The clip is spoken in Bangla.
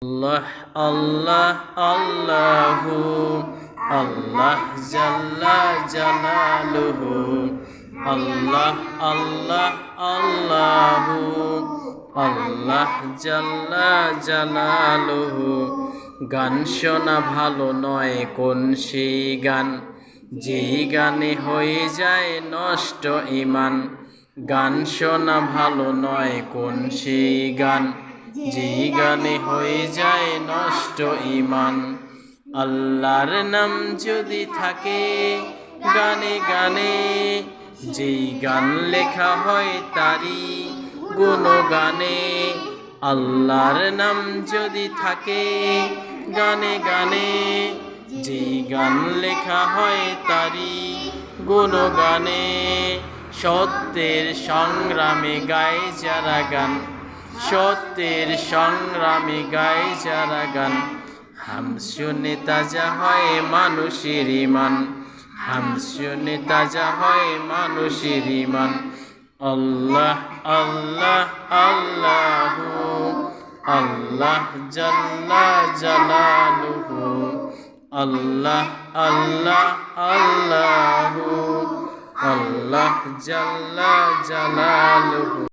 আল্লাহ আল্লাহ আল্লাহু আল্লাহ জাল্লা জালালুহু আল্লাহ আল্লাহ আল্লাহু আল্লাহ জাল্লা জালালুহু। গান শোনা ভালো নয় কোন সেই গান, যেই গানে হয়ে যায় নষ্ট ঈমান। গান শোনা ভালো নয় কোন সেই গান, যেই গানে হয়ে যায় নষ্ট ঈমান। আল্লাহর নাম যদি থাকে গানে গানে, যেই গান লেখা হয় তারি গুণগানে। আল্লাহর নাম যদি থাকে গানে গানে, যেই গান লেখা হয় তারি গুণগানে। সত্যের সংগ্রামে গায় যারা গান, সত্যের সংগ্রামে গায় যারা গান। হাম শুনে তাজা হয় মানুষের ঈমান, হাম শুনে তাজা হয় মানুষের ঈমান। আল্লাহ আল্লাহ আল্লাহু আল্লাহ জাল্লা জালালুহু আল্লাহ আল্লাহ আল্লাহু আল্লাহ জাল্লা জালালুহু।